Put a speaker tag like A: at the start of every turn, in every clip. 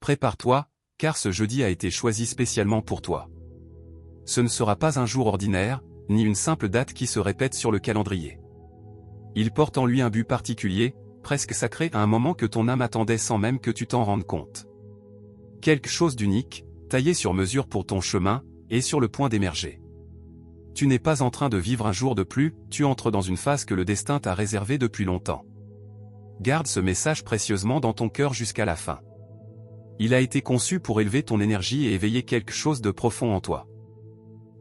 A: Prépare-toi, car ce jeudi a été choisi spécialement pour toi. Ce ne sera pas un jour ordinaire, ni une simple date qui se répète sur le calendrier. Il porte en lui un but particulier, presque sacré à un moment que ton âme attendait sans même que tu t'en rendes compte. Quelque chose d'unique, taillé sur mesure pour ton chemin, est sur le point d'émerger. Tu n'es pas en train de vivre un jour de plus, tu entres dans une phase que le destin t'a réservée depuis longtemps. Garde ce message précieusement dans ton cœur jusqu'à la fin. Il a été conçu pour élever ton énergie et éveiller quelque chose de profond en toi.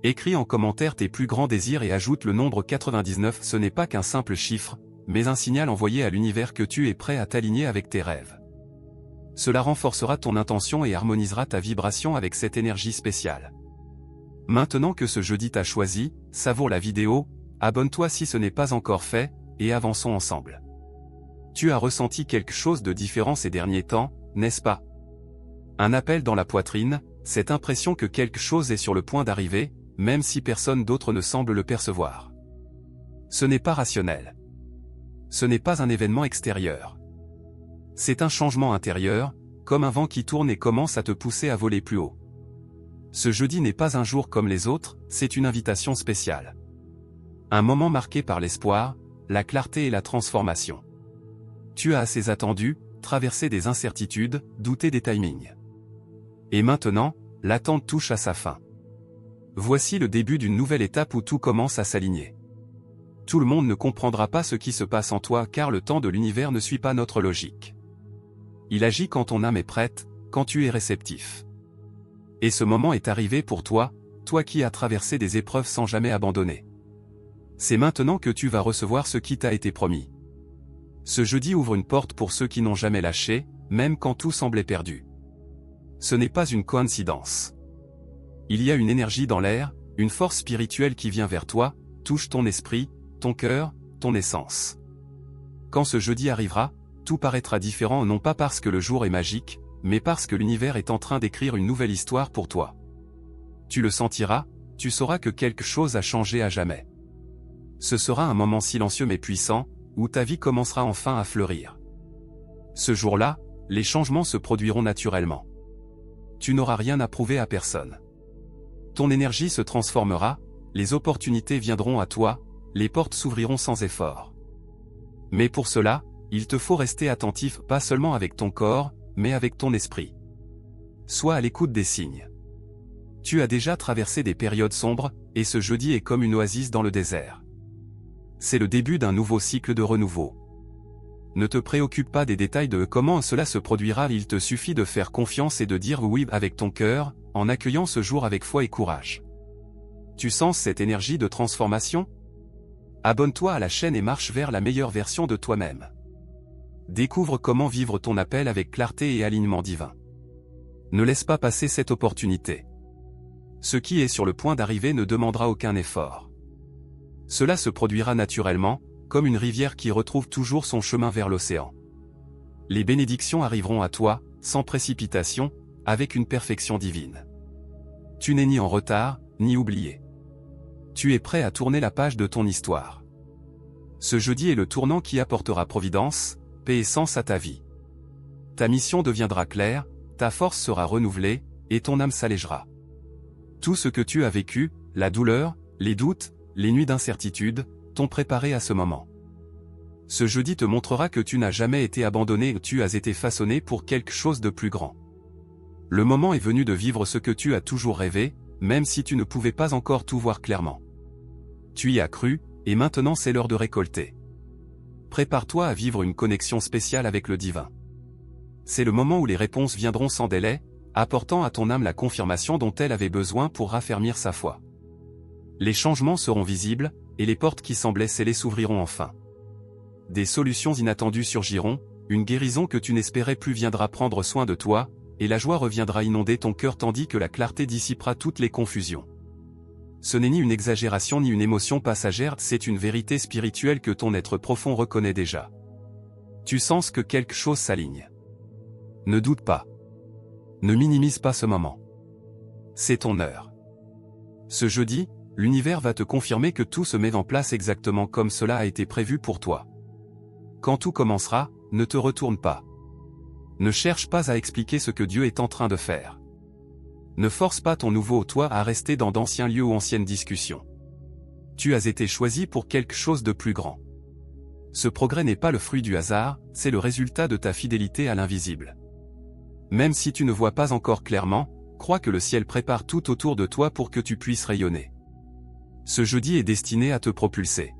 A: Écris en commentaire tes plus grands désirs et ajoute le nombre 99. Ce n'est pas qu'un simple chiffre, mais un signal envoyé à l'univers que tu es prêt à t'aligner avec tes rêves. Cela renforcera ton intention et harmonisera ta vibration avec cette énergie spéciale. Maintenant que ce jeudi t'a choisi, savoure la vidéo, abonne-toi si ce n'est pas encore fait, et avançons ensemble. Tu as ressenti quelque chose de différent ces derniers temps, n'est-ce pas? Un appel dans la poitrine, cette impression que quelque chose est sur le point d'arriver, même si personne d'autre ne semble le percevoir. Ce n'est pas rationnel. Ce n'est pas un événement extérieur. C'est un changement intérieur, comme un vent qui tourne et commence à te pousser à voler plus haut. Ce jeudi n'est pas un jour comme les autres, c'est une invitation spéciale. Un moment marqué par l'espoir, la clarté et la transformation. Tu as assez attendu, traversé des incertitudes, douté des timings. Et maintenant, l'attente touche à sa fin. Voici le début d'une nouvelle étape où tout commence à s'aligner. Tout le monde ne comprendra pas ce qui se passe en toi car le temps de l'univers ne suit pas notre logique. Il agit quand ton âme est prête, quand tu es réceptif. Et ce moment est arrivé pour toi, toi qui as traversé des épreuves sans jamais abandonner. C'est maintenant que tu vas recevoir ce qui t'a été promis. Ce jeudi ouvre une porte pour ceux qui n'ont jamais lâché, même quand tout semblait perdu. Ce n'est pas une coïncidence. Il y a une énergie dans l'air, une force spirituelle qui vient vers toi, touche ton esprit, ton cœur, ton essence. Quand ce jeudi arrivera, tout paraîtra différent non pas parce que le jour est magique, mais parce que l'univers est en train d'écrire une nouvelle histoire pour toi. Tu le sentiras, tu sauras que quelque chose a changé à jamais. Ce sera un moment silencieux mais puissant, où ta vie commencera enfin à fleurir. Ce jour-là, les changements se produiront naturellement. Tu n'auras rien à prouver à personne. Ton énergie se transformera, les opportunités viendront à toi, les portes s'ouvriront sans effort. Mais pour cela, il te faut rester attentif pas seulement avec ton corps, mais avec ton esprit. Sois à l'écoute des signes. Tu as déjà traversé des périodes sombres, et ce jeudi est comme une oasis dans le désert. C'est le début d'un nouveau cycle de renouveau. Ne te préoccupe pas des détails de comment cela se produira, il te suffit de faire confiance et de dire oui avec ton cœur, en accueillant ce jour avec foi et courage. Tu sens cette énergie de transformation? Abonne-toi à la chaîne et marche vers la meilleure version de toi-même. Découvre comment vivre ton appel avec clarté et alignement divin. Ne laisse pas passer cette opportunité. Ce qui est sur le point d'arriver ne demandera aucun effort. Cela se produira naturellement, comme une rivière qui retrouve toujours son chemin vers l'océan. Les bénédictions arriveront à toi, sans précipitation, avec une perfection divine. Tu n'es ni en retard, ni oublié. Tu es prêt à tourner la page de ton histoire. Ce jeudi est le tournant qui apportera providence, paix et sens à ta vie. Ta mission deviendra claire, ta force sera renouvelée, et ton âme s'allégera. Tout ce que tu as vécu, la douleur, les doutes, les nuits d'incertitude, t'ont préparé à ce moment. Ce jeudi te montrera que tu n'as jamais été abandonné et tu as été façonné pour quelque chose de plus grand. Le moment est venu de vivre ce que tu as toujours rêvé, même si tu ne pouvais pas encore tout voir clairement. Tu y as cru, et maintenant c'est l'heure de récolter. Prépare-toi à vivre une connexion spéciale avec le divin. C'est le moment où les réponses viendront sans délai, apportant à ton âme la confirmation dont elle avait besoin pour raffermir sa foi. Les changements seront visibles, et les portes qui semblaient scellées s'ouvriront enfin. Des solutions inattendues surgiront, une guérison que tu n'espérais plus viendra prendre soin de toi, et la joie reviendra inonder ton cœur tandis que la clarté dissipera toutes les confusions. Ce n'est ni une exagération ni une émotion passagère, c'est une vérité spirituelle que ton être profond reconnaît déjà. Tu sens que quelque chose s'aligne. Ne doute pas. Ne minimise pas ce moment. C'est ton heure. Ce jeudi, l'univers va te confirmer que tout se met en place exactement comme cela a été prévu pour toi. Quand tout commencera, ne te retourne pas. Ne cherche pas à expliquer ce que Dieu est en train de faire. Ne force pas ton nouveau toi à rester dans d'anciens lieux ou anciennes discussions. Tu as été choisi pour quelque chose de plus grand. Ce progrès n'est pas le fruit du hasard, c'est le résultat de ta fidélité à l'invisible. Même si tu ne vois pas encore clairement, crois que le ciel prépare tout autour de toi pour que tu puisses rayonner. Ce jeudi est destiné à te propulser.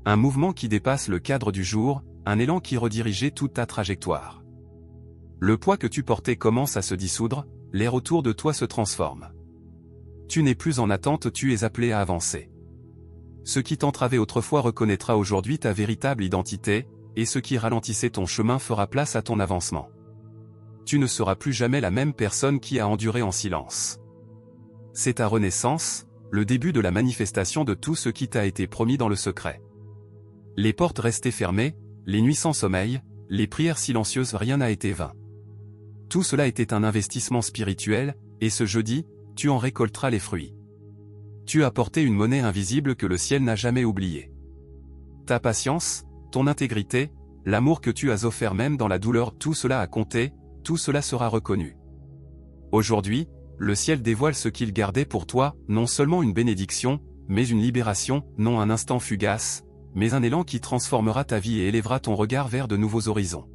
A: Un mouvement qui dépasse le cadre du jour, un élan qui redirigeait toute ta trajectoire. Le poids que tu portais commence à se dissoudre, l'air autour de toi se transforme. Tu n'es plus en attente, tu es appelé à avancer. Ce qui t'entravait autrefois reconnaîtra aujourd'hui ta véritable identité, et ce qui ralentissait ton chemin fera place à ton avancement. Tu ne seras plus jamais la même personne qui a enduré en silence. C'est ta renaissance, le début de la manifestation de tout ce qui t'a été promis dans le secret. Les portes restaient fermées, les nuits sans sommeil, les prières silencieuses, rien n'a été vain. Tout cela était un investissement spirituel, et ce jeudi, tu en récolteras les fruits. Tu as porté une monnaie invisible que le ciel n'a jamais oubliée. Ta patience, ton intégrité, l'amour que tu as offert même dans la douleur, tout cela a compté, tout cela sera reconnu. Aujourd'hui, le ciel dévoile ce qu'il gardait pour toi, non seulement une bénédiction, mais une libération, non un instant fugace, mais un élan qui transformera ta vie et élèvera ton regard vers de nouveaux horizons.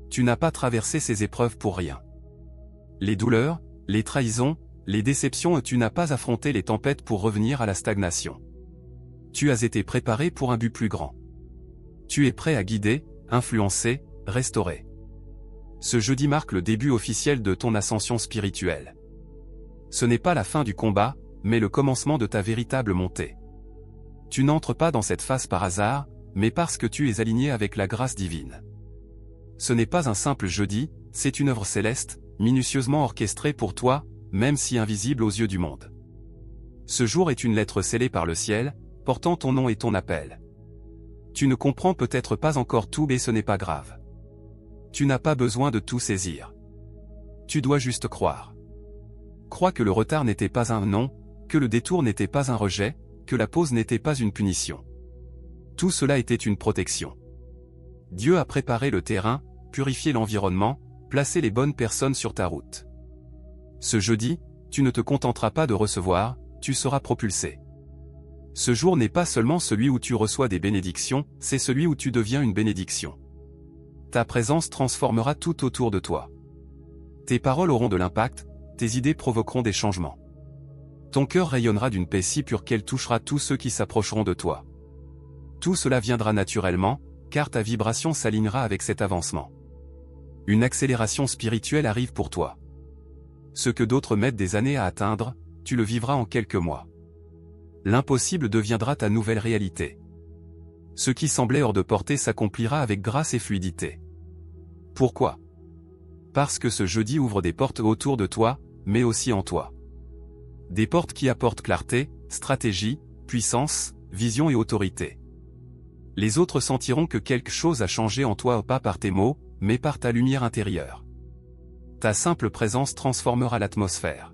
A: Tu n'as pas traversé ces épreuves pour rien. Les douleurs, les trahisons, les déceptions, tu n'as pas affronté les tempêtes pour revenir à la stagnation. Tu as été préparé pour un but plus grand. Tu es prêt à guider, influencer, restaurer. Ce jeudi marque le début officiel de ton ascension spirituelle. Ce n'est pas la fin du combat, mais le commencement de ta véritable montée. Tu n'entres pas dans cette phase par hasard, mais parce que tu es aligné avec la grâce divine. Ce n'est pas un simple jeudi, c'est une œuvre céleste, minutieusement orchestrée pour toi, même si invisible aux yeux du monde. Ce jour est une lettre scellée par le ciel, portant ton nom et ton appel. Tu ne comprends peut-être pas encore tout, mais ce n'est pas grave. Tu n'as pas besoin de tout saisir. Tu dois juste croire. Crois que le retard n'était pas un non, que le détour n'était pas un rejet, que la pause n'était pas une punition. Tout cela était une protection. Dieu a préparé le terrain, purifié l'environnement, placé les bonnes personnes sur ta route. Ce jeudi, tu ne te contenteras pas de recevoir, tu seras propulsé. Ce jour n'est pas seulement celui où tu reçois des bénédictions, c'est celui où tu deviens une bénédiction. Ta présence transformera tout autour de toi. Tes paroles auront de l'impact, tes idées provoqueront des changements. Ton cœur rayonnera d'une paix si pure qu'elle touchera tous ceux qui s'approcheront de toi. Tout cela viendra naturellement, car ta vibration s'alignera avec cet avancement. Une accélération spirituelle arrive pour toi. Ce que d'autres mettent des années à atteindre, tu le vivras en quelques mois. L'impossible deviendra ta nouvelle réalité. Ce qui semblait hors de portée s'accomplira avec grâce et fluidité. Pourquoi? Parce que ce jeudi ouvre des portes autour de toi, mais aussi en toi. Des portes qui apportent clarté, stratégie, puissance, vision et autorité. Les autres sentiront que quelque chose a changé en toi, pas par tes mots, mais par ta lumière intérieure. Ta simple présence transformera l'atmosphère.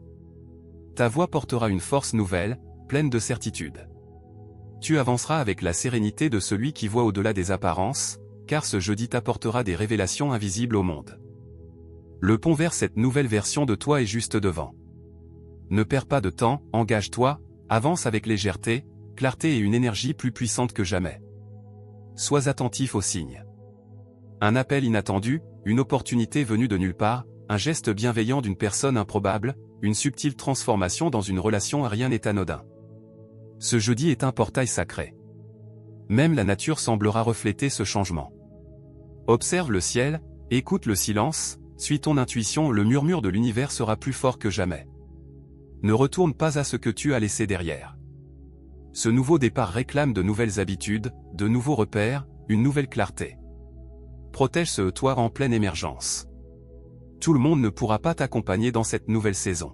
A: Ta voix portera une force nouvelle, pleine de certitude. Tu avanceras avec la sérénité de celui qui voit au-delà des apparences, car ce jeudi t'apportera des révélations invisibles au monde. Le pont vers cette nouvelle version de toi est juste devant. Ne perds pas de temps, engage-toi, avance avec légèreté, clarté et une énergie plus puissante que jamais. Sois attentif aux signes. Un appel inattendu, une opportunité venue de nulle part, un geste bienveillant d'une personne improbable, une subtile transformation dans une relation, rien n'est anodin. Ce jeudi est un portail sacré. Même la nature semblera refléter ce changement. Observe le ciel, écoute le silence, suis ton intuition, le murmure de l'univers sera plus fort que jamais. Ne retourne pas à ce que tu as laissé derrière. Ce nouveau départ réclame de nouvelles habitudes, de nouveaux repères, une nouvelle clarté. Protège ce toi en pleine émergence. Tout le monde ne pourra pas t'accompagner dans cette nouvelle saison.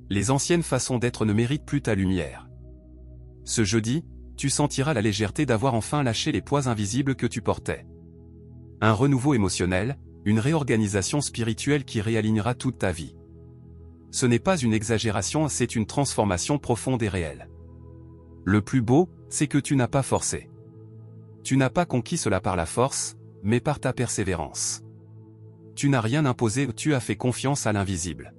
A: Les anciennes façons d'être ne méritent plus ta lumière. Ce jeudi, tu sentiras la légèreté d'avoir enfin lâché les poids invisibles que tu portais. Un renouveau émotionnel, une réorganisation spirituelle qui réalignera toute ta vie. Ce n'est pas une exagération, c'est une transformation profonde et réelle. Le plus beau, c'est que tu n'as pas forcé. Tu n'as pas conquis cela par la force, mais par ta persévérance. Tu n'as rien imposé, tu as fait confiance à l'invisible.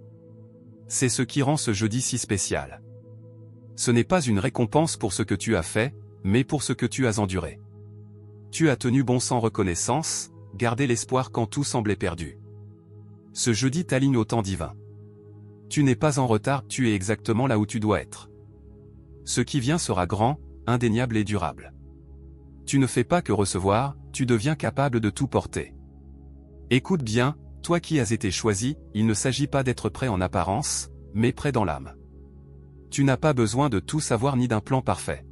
A: C'est ce qui rend ce jeudi si spécial. Ce n'est pas une récompense pour ce que tu as fait, mais pour ce que tu as enduré. Tu as tenu bon sans reconnaissance, gardé l'espoir quand tout semblait perdu. Ce jeudi t'aligne au temps divin. Tu n'es pas en retard, tu es exactement là où tu dois être. Ce qui vient sera grand, indéniable et durable. Tu ne fais pas que recevoir, tu deviens capable de tout porter. Écoute bien, toi qui as été choisi, il ne s'agit pas d'être prêt en apparence, mais prêt dans l'âme. Tu n'as pas besoin de tout savoir ni d'un plan parfait.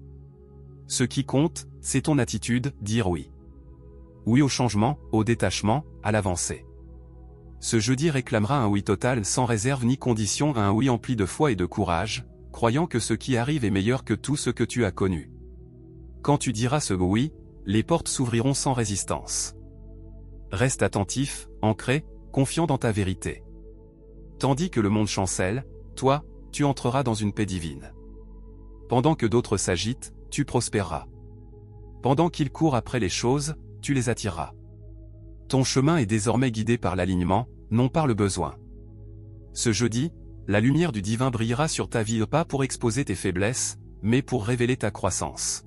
A: Ce qui compte, c'est ton attitude, dire oui. Oui au changement, au détachement, à l'avancée. Ce jeudi réclamera un oui total sans réserve ni condition, un oui empli de foi et de courage, croyant que ce qui arrive est meilleur que tout ce que tu as connu. Quand tu diras ce oui, les portes s'ouvriront sans résistance. Reste attentif, ancré, confiant dans ta vérité. Tandis que le monde chancelle, toi, tu entreras dans une paix divine. Pendant que d'autres s'agitent, tu prospéreras. Pendant qu'ils courent après les choses, tu les attireras. Ton chemin est désormais guidé par l'alignement, non par le besoin. Ce jeudi, la lumière du divin brillera sur ta vie, pas pour exposer tes faiblesses, mais pour révéler ta croissance.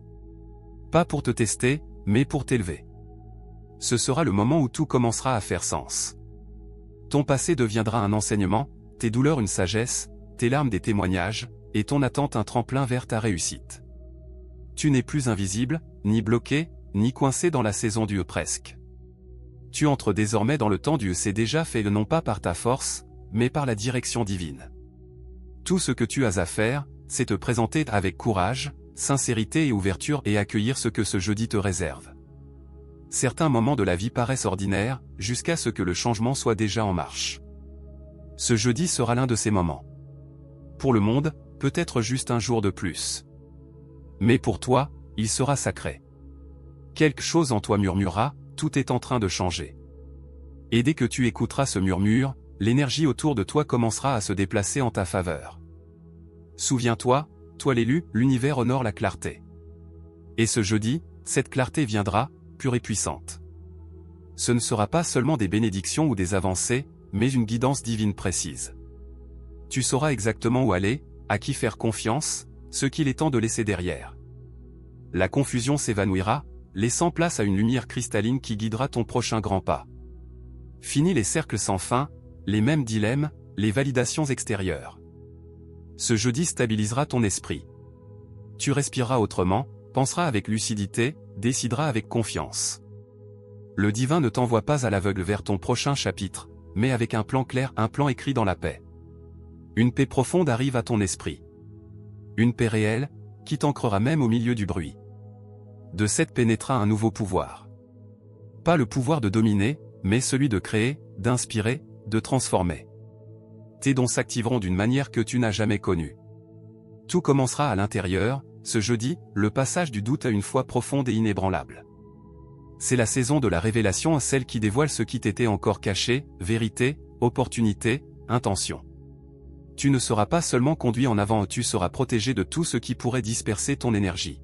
A: Pas pour te tester, mais pour t'élever. Ce sera le moment où tout commencera à faire sens. Ton passé deviendra un enseignement, tes douleurs une sagesse, tes larmes des témoignages, et ton attente un tremplin vers ta réussite. Tu n'es plus invisible, ni bloqué, ni coincé dans la saison du presque. Tu entres désormais dans le temps du c'est déjà fait, non pas par ta force, mais par la direction divine. Tout ce que tu as à faire, c'est te présenter avec courage, sincérité et ouverture et accueillir ce que ce jeudi te réserve. Certains moments de la vie paraissent ordinaires, jusqu'à ce que le changement soit déjà en marche. Ce jeudi sera l'un de ces moments. Pour le monde, peut-être juste un jour de plus. Mais pour toi, il sera sacré. Quelque chose en toi murmurera, tout est en train de changer. Et dès que tu écouteras ce murmure, l'énergie autour de toi commencera à se déplacer en ta faveur. Souviens-toi, toi l'élu, l'univers honore la clarté. Et ce jeudi, cette clarté viendra, pure et puissante. Ce ne sera pas seulement des bénédictions ou des avancées, mais une guidance divine précise. Tu sauras exactement où aller, à qui faire confiance, ce qu'il est temps de laisser derrière. La confusion s'évanouira, laissant place à une lumière cristalline qui guidera ton prochain grand pas. Fini les cercles sans fin, les mêmes dilemmes, les validations extérieures. Ce jeudi stabilisera ton esprit. Tu respireras autrement, penseras avec lucidité, décideras avec confiance. Le divin ne t'envoie pas à l'aveugle vers ton prochain chapitre, mais avec un plan clair, un plan écrit dans la paix. Une paix profonde arrive à ton esprit. Une paix réelle, qui t'ancrera même au milieu du bruit. De cette paix naîtra un nouveau pouvoir. Pas le pouvoir de dominer, mais celui de créer, d'inspirer, de transformer. Tes dons s'activeront d'une manière que tu n'as jamais connue. Tout commencera à l'intérieur, ce jeudi, le passage du doute à une foi profonde et inébranlable. C'est la saison de la révélation, celle qui dévoile ce qui t'était encore caché, vérité, opportunité, intention. Tu ne seras pas seulement conduit en avant, tu seras protégé de tout ce qui pourrait disperser ton énergie.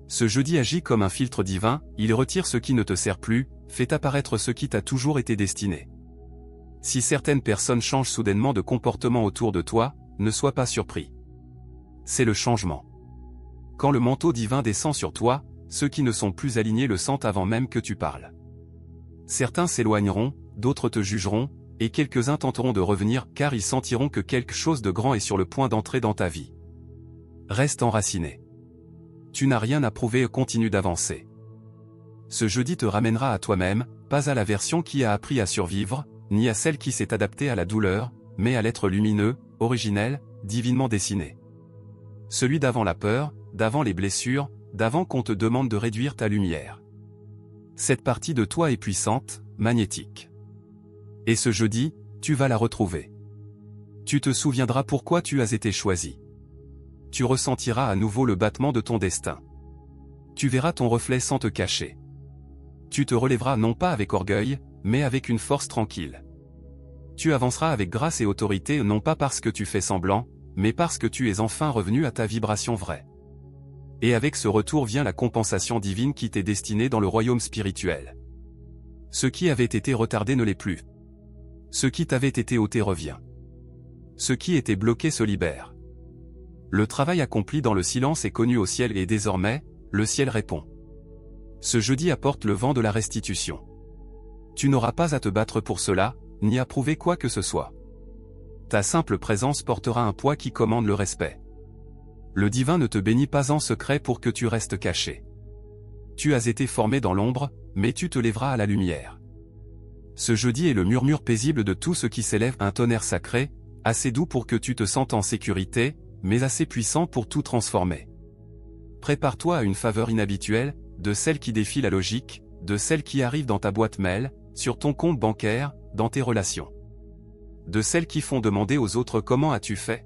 A: Ce jeudi agit comme un filtre divin, il retire ce qui ne te sert plus, fait apparaître ce qui t'a toujours été destiné. Si certaines personnes changent soudainement de comportement autour de toi, ne sois pas surpris. C'est le changement. Quand le manteau divin descend sur toi, ceux qui ne sont plus alignés le sentent avant même que tu parles. Certains s'éloigneront, d'autres te jugeront, et quelques-uns tenteront de revenir car ils sentiront que quelque chose de grand est sur le point d'entrer dans ta vie. Reste enraciné. Tu n'as rien à prouver, continue d'avancer. Ce jeudi te ramènera à toi-même, pas à la version qui a appris à survivre, ni à celle qui s'est adaptée à la douleur, mais à l'être lumineux, originel, divinement dessiné. Celui d'avant la peur, d'avant les blessures, d'avant qu'on te demande de réduire ta lumière. Cette partie de toi est puissante, magnétique. Et ce jeudi, tu vas la retrouver. Tu te souviendras pourquoi tu as été choisi. Tu ressentiras à nouveau le battement de ton destin. Tu verras ton reflet sans te cacher. Tu te relèveras non pas avec orgueil, mais avec une force tranquille. Tu avanceras avec grâce et autorité non pas parce que tu fais semblant, mais parce que tu es enfin revenu à ta vibration vraie. Et avec ce retour vient la compensation divine qui t'est destinée dans le royaume spirituel. Ce qui avait été retardé ne l'est plus. Ce qui t'avait été ôté revient. Ce qui était bloqué se libère. Le travail accompli dans le silence est connu au ciel et désormais, le ciel répond. Ce jeudi apporte le vent de la restitution. Tu n'auras pas à te battre pour cela, ni à prouver quoi que ce soit. Ta simple présence portera un poids qui commande le respect. Le divin ne te bénit pas en secret pour que tu restes caché. Tu as été formé dans l'ombre, mais tu te lèveras à la lumière. Ce jeudi est le murmure paisible de tout ce qui s'élève, un tonnerre sacré, assez doux pour que tu te sentes en sécurité, mais assez puissant pour tout transformer. Prépare-toi à une faveur inhabituelle, de celle qui défie la logique, de celle qui arrive dans ta boîte mail, sur ton compte bancaire, dans tes relations. De celles qui font demander aux autres comment as-tu fait?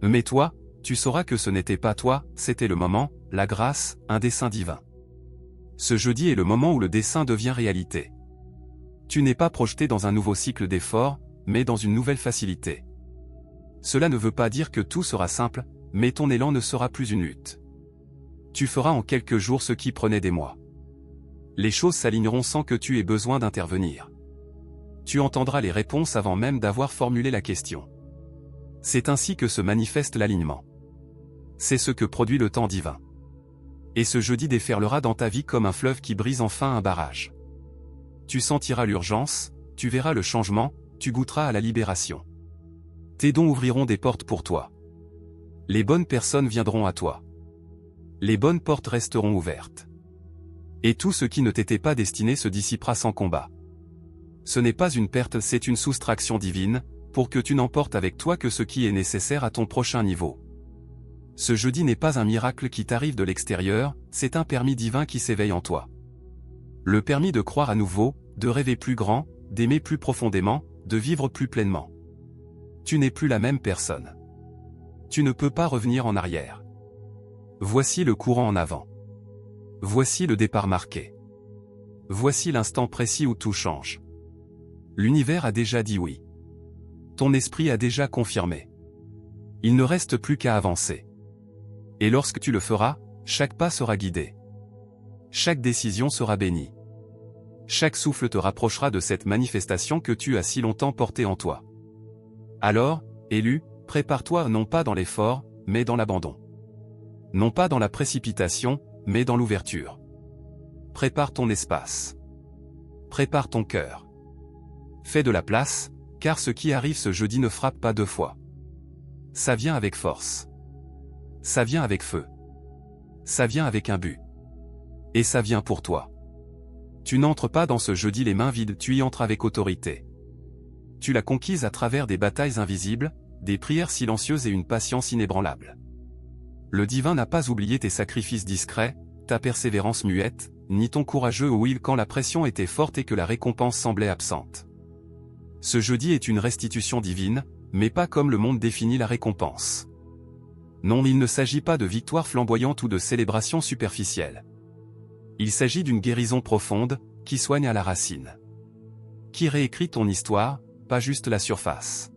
A: Mais toi, tu sauras que ce n'était pas toi, c'était le moment, la grâce, un dessein divin. Ce jeudi est le moment où le dessein devient réalité. Tu n'es pas projeté dans un nouveau cycle d'efforts, mais dans une nouvelle facilité. Cela ne veut pas dire que tout sera simple, mais ton élan ne sera plus une lutte. Tu feras en quelques jours ce qui prenait des mois. Les choses s'aligneront sans que tu aies besoin d'intervenir. Tu entendras les réponses avant même d'avoir formulé la question. C'est ainsi que se manifeste l'alignement. C'est ce que produit le temps divin. Et ce jeudi déferlera dans ta vie comme un fleuve qui brise enfin un barrage. Tu sentiras l'urgence, tu verras le changement, tu goûteras à la libération. Tes dons ouvriront des portes pour toi. Les bonnes personnes viendront à toi. Les bonnes portes resteront ouvertes. Et tout ce qui ne t'était pas destiné se dissipera sans combat. Ce n'est pas une perte, c'est une soustraction divine, pour que tu n'emportes avec toi que ce qui est nécessaire à ton prochain niveau. Ce jeudi n'est pas un miracle qui t'arrive de l'extérieur, c'est un permis divin qui s'éveille en toi. Le permis de croire à nouveau, de rêver plus grand, d'aimer plus profondément, de vivre plus pleinement. Tu n'es plus la même personne. Tu ne peux pas revenir en arrière. Voici le courant en avant. Voici le départ marqué. Voici l'instant précis où tout change. L'univers a déjà dit oui. Ton esprit a déjà confirmé. Il ne reste plus qu'à avancer. Et lorsque tu le feras, chaque pas sera guidé. Chaque décision sera bénie. Chaque souffle te rapprochera de cette manifestation que tu as si longtemps portée en toi. Alors, élu, prépare-toi non pas dans l'effort, mais dans l'abandon. Non pas dans la précipitation, mais dans l'ouverture. Prépare ton espace. Prépare ton cœur. Fais de la place, car ce qui arrive ce jeudi ne frappe pas deux fois. Ça vient avec force. Ça vient avec feu. Ça vient avec un but. Et ça vient pour toi. Tu n'entres pas dans ce jeudi les mains vides, tu y entres avec autorité. Tu l'as conquise à travers des batailles invisibles, des prières silencieuses et une patience inébranlable. Le divin n'a pas oublié tes sacrifices discrets, ta persévérance muette, ni ton courageux oui quand la pression était forte et que la récompense semblait absente. Ce jeudi est une restitution divine, mais pas comme le monde définit la récompense. Non, il ne s'agit pas de victoire flamboyante ou de célébration superficielle. Il s'agit d'une guérison profonde, qui soigne à la racine. Qui réécrit ton histoire, pas juste la surface.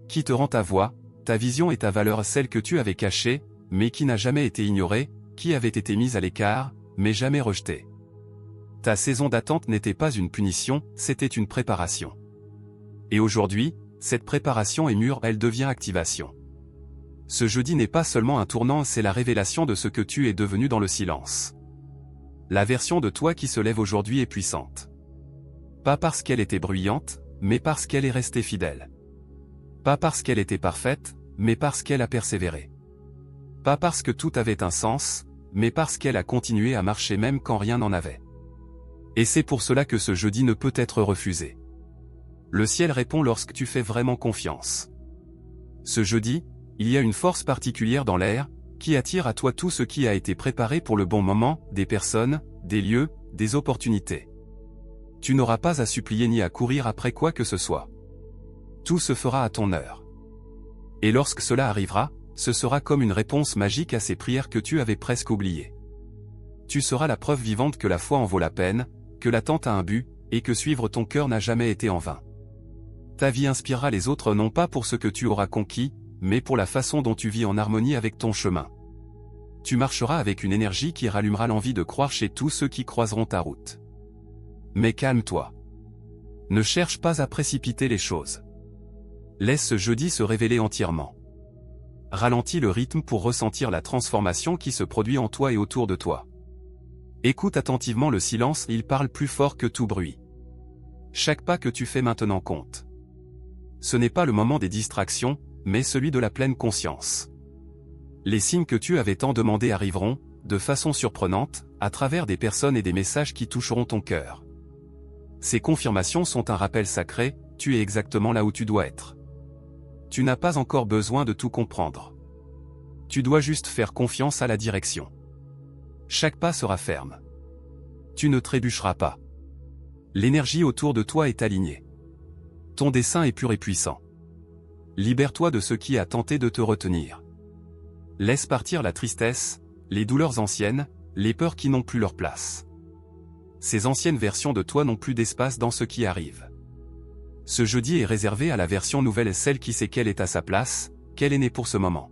A: Qui te rend ta voix, ta vision et ta valeur, celle que tu avais cachée, mais qui n'a jamais été ignorée, qui avait été mise à l'écart, mais jamais rejetée. Ta saison d'attente n'était pas une punition, c'était une préparation. Et aujourd'hui, cette préparation est mûre, elle devient activation. Ce jeudi n'est pas seulement un tournant, c'est la révélation de ce que tu es devenu dans le silence. La version de toi qui se lève aujourd'hui est puissante. Pas parce qu'elle était bruyante, mais parce qu'elle est restée fidèle. Pas parce qu'elle était parfaite, mais parce qu'elle a persévéré. Pas parce que tout avait un sens, mais parce qu'elle a continué à marcher même quand rien n'en avait. Et c'est pour cela que ce jeudi ne peut être refusé. Le ciel répond lorsque tu fais vraiment confiance. Ce jeudi, il y a une force particulière dans l'air, qui attire à toi tout ce qui a été préparé pour le bon moment, des personnes, des lieux, des opportunités. Tu n'auras pas à supplier ni à courir après quoi que ce soit. Tout se fera à ton heure. Et lorsque cela arrivera, ce sera comme une réponse magique à ces prières que tu avais presque oubliées. Tu seras la preuve vivante que la foi en vaut la peine, que l'attente a un but, et que suivre ton cœur n'a jamais été en vain. Ta vie inspirera les autres non pas pour ce que tu auras conquis, mais pour la façon dont tu vis en harmonie avec ton chemin. Tu marcheras avec une énergie qui rallumera l'envie de croire chez tous ceux qui croiseront ta route. Mais calme-toi. Ne cherche pas à précipiter les choses. Laisse ce jeudi se révéler entièrement. Ralentis le rythme pour ressentir la transformation qui se produit en toi et autour de toi. Écoute attentivement le silence, il parle plus fort que tout bruit. Chaque pas que tu fais maintenant compte. Ce n'est pas le moment des distractions, mais celui de la pleine conscience. Les signes que tu avais tant demandés arriveront, de façon surprenante, à travers des personnes et des messages qui toucheront ton cœur. Ces confirmations sont un rappel sacré, tu es exactement là où tu dois être. Tu n'as pas encore besoin de tout comprendre. Tu dois juste faire confiance à la direction. Chaque pas sera ferme. Tu ne trébucheras pas. L'énergie autour de toi est alignée. Ton dessein est pur et puissant. Libère-toi de ce qui a tenté de te retenir. Laisse partir la tristesse, les douleurs anciennes, les peurs qui n'ont plus leur place. Ces anciennes versions de toi n'ont plus d'espace dans ce qui arrive. Ce jeudi est réservé à la version nouvelle et celle qui sait qu'elle est à sa place, qu'elle est née pour ce moment.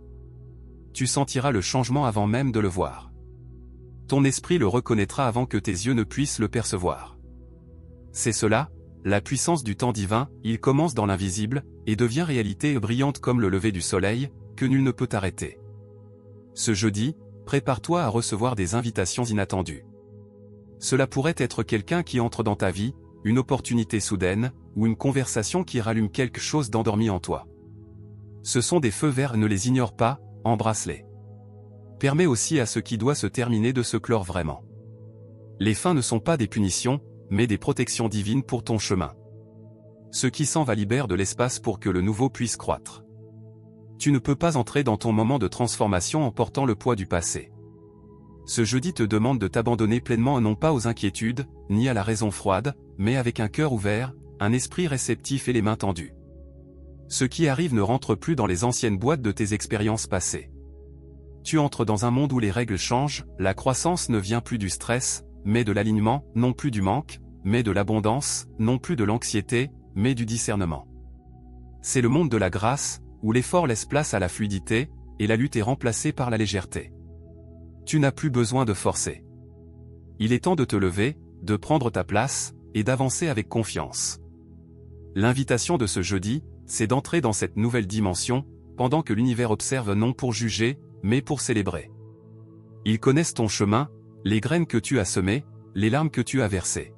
A: Tu sentiras le changement avant même de le voir. Ton esprit le reconnaîtra avant que tes yeux ne puissent le percevoir. C'est cela, la puissance du temps divin, il commence dans l'invisible, et devient réalité brillante comme le lever du soleil, que nul ne peut arrêter. Ce jeudi, prépare-toi à recevoir des invitations inattendues. Cela pourrait être quelqu'un qui entre dans ta vie, une opportunité soudaine, ou une conversation qui rallume quelque chose d'endormi en toi. Ce sont des feux verts, ne les ignore pas, embrasse-les. Permets aussi à ce qui doit se terminer de se clore vraiment. Les fins ne sont pas des punitions, mais des protections divines pour ton chemin. Ce qui s'en va libère de l'espace pour que le nouveau puisse croître. Tu ne peux pas entrer dans ton moment de transformation en portant le poids du passé. Ce jeudi te demande de t'abandonner pleinement non pas aux inquiétudes, ni à la raison froide, mais avec un cœur ouvert, un esprit réceptif et les mains tendues. Ce qui arrive ne rentre plus dans les anciennes boîtes de tes expériences passées. Tu entres dans un monde où les règles changent, la croissance ne vient plus du stress, mais de l'alignement, non plus du manque, mais de l'abondance, non plus de l'anxiété, mais du discernement. C'est le monde de la grâce, où l'effort laisse place à la fluidité, et la lutte est remplacée par la légèreté. Tu n'as plus besoin de forcer. Il est temps de te lever, de prendre ta place, et d'avancer avec confiance. L'invitation de ce jeudi, c'est d'entrer dans cette nouvelle dimension, pendant que l'univers observe non pour juger, mais pour célébrer. Ils connaissent ton chemin, les graines que tu as semées, les larmes que tu as versées.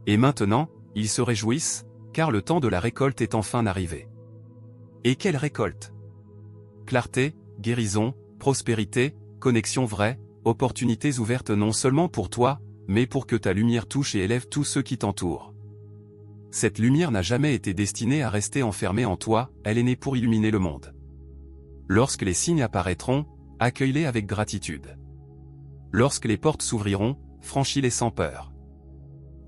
A: Et maintenant, ils se réjouissent, car le temps de la récolte est enfin arrivé. Et quelle récolte? Clarté, guérison, prospérité, connexion vraie, opportunités ouvertes non seulement pour toi, mais pour que ta lumière touche et élève tous ceux qui t'entourent. Cette lumière n'a jamais été destinée à rester enfermée en toi, elle est née pour illuminer le monde. Lorsque les signes apparaîtront, accueille-les avec gratitude. Lorsque les portes s'ouvriront, franchis-les sans peur.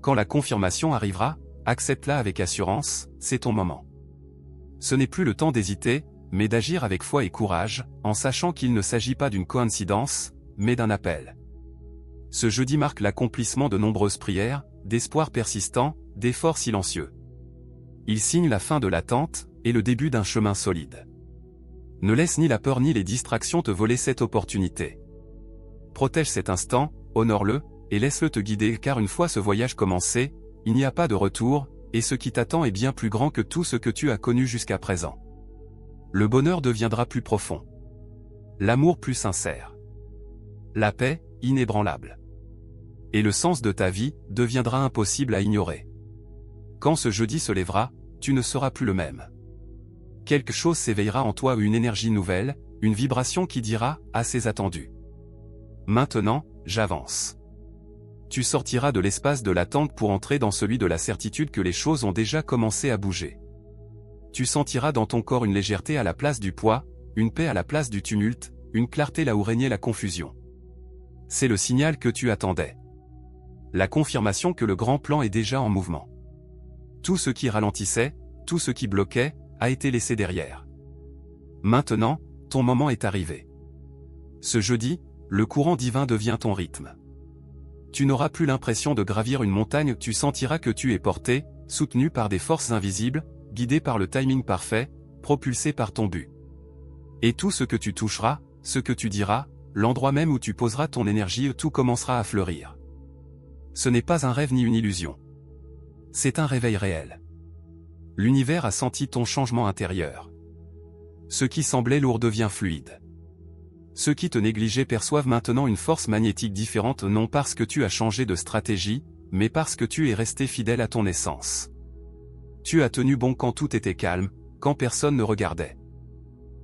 A: Quand la confirmation arrivera, accepte-la avec assurance, c'est ton moment. Ce n'est plus le temps d'hésiter, mais d'agir avec foi et courage, en sachant qu'il ne s'agit pas d'une coïncidence, mais d'un appel. Ce jeudi marque l'accomplissement de nombreuses prières, d'espoirs persistants, d'efforts silencieux. Il signe la fin de l'attente, et le début d'un chemin solide. Ne laisse ni la peur ni les distractions te voler cette opportunité. Protège cet instant, honore-le, et laisse-le te guider car une fois ce voyage commencé, il n'y a pas de retour, et ce qui t'attend est bien plus grand que tout ce que tu as connu jusqu'à présent. Le bonheur deviendra plus profond. L'amour plus sincère. La paix, inébranlable. Et le sens de ta vie deviendra impossible à ignorer. Quand ce jeudi se lèvera, tu ne seras plus le même. Quelque chose s'éveillera en toi, une énergie nouvelle, une vibration qui dira « assez attendu ». Maintenant, j'avance. Tu sortiras de l'espace de l'attente pour entrer dans celui de la certitude que les choses ont déjà commencé à bouger. Tu sentiras dans ton corps une légèreté à la place du poids, une paix à la place du tumulte, une clarté là où régnait la confusion. C'est le signal que tu attendais. La confirmation que le grand plan est déjà en mouvement. Tout ce qui ralentissait, tout ce qui bloquait, a été laissé derrière. Maintenant, ton moment est arrivé. Ce jeudi, le courant divin devient ton rythme. Tu n'auras plus l'impression de gravir une montagne, tu sentiras que tu es porté, soutenu par des forces invisibles, guidé par le timing parfait, propulsé par ton but. Et tout ce que tu toucheras, ce que tu diras, l'endroit même où tu poseras ton énergie, tout commencera à fleurir. Ce n'est pas un rêve ni une illusion. c'est un réveil réel. L'univers a senti ton changement intérieur. Ce qui semblait lourd devient fluide. Ceux qui te négligeaient perçoivent maintenant une force magnétique différente, non parce que tu as changé de stratégie, mais parce que tu es resté fidèle à ton essence. Tu as tenu bon quand tout était calme, quand personne ne regardait.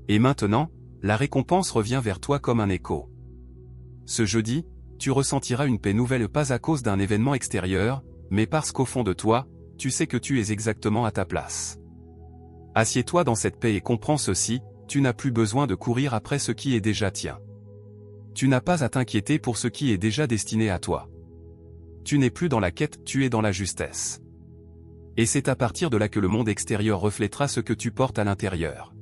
A: Et maintenant, la récompense revient vers toi comme un écho. Ce jeudi, tu ressentiras une paix nouvelle, pas à cause d'un événement extérieur, mais parce qu'au fond de toi, tu sais que tu es exactement à ta place. Assieds-toi dans cette paix et comprends ceci, tu n'as plus besoin de courir après ce qui est déjà tien. Tu n'as pas à t'inquiéter pour ce qui est déjà destiné à toi. Tu n'es plus dans la quête, tu es dans la justesse. Et c'est à partir de là que le monde extérieur reflètera ce que tu portes à l'intérieur.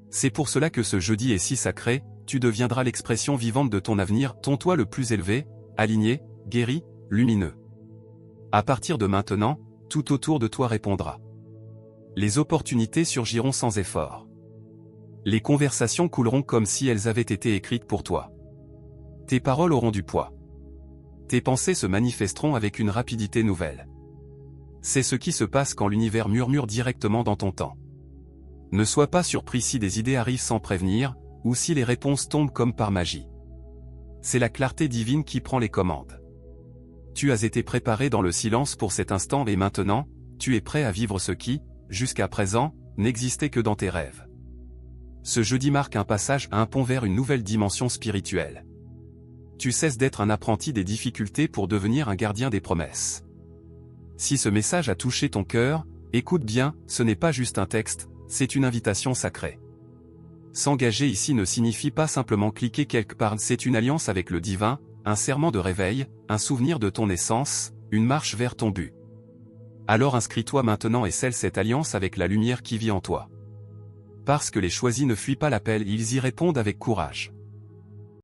A: C'est pour cela que ce jeudi est si sacré, tu deviendras l'expression vivante de ton avenir, ton toi le plus élevé, aligné, guéri, lumineux. À partir de maintenant, tout autour de toi répondra. Les opportunités surgiront sans effort. Les conversations couleront comme si elles avaient été écrites pour toi. Tes paroles auront du poids. Tes pensées se manifesteront avec une rapidité nouvelle. C'est ce qui se passe quand l'univers murmure directement dans ton temps. Ne sois pas surpris si des idées arrivent sans prévenir, ou si les réponses tombent comme par magie. C'est la clarté divine qui prend les commandes. Tu as été préparé dans le silence pour cet instant et maintenant, tu es prêt à vivre ce qui, jusqu'à présent, n'existait que dans tes rêves. Ce jeudi marque un passage à un pont vers une nouvelle dimension spirituelle. Tu cesses d'être un apprenti des difficultés pour devenir un gardien des promesses. Si ce message a touché ton cœur, écoute bien, ce n'est pas juste un texte, c'est une invitation sacrée. S'engager ici ne signifie pas simplement cliquer quelque part, c'est une alliance avec le divin, un serment de réveil, un souvenir de ton essence, une marche vers ton but. Alors inscris-toi maintenant et scelle cette alliance avec la lumière qui vit en toi. Parce que les choisis ne fuient pas l'appel, ils y répondent avec courage.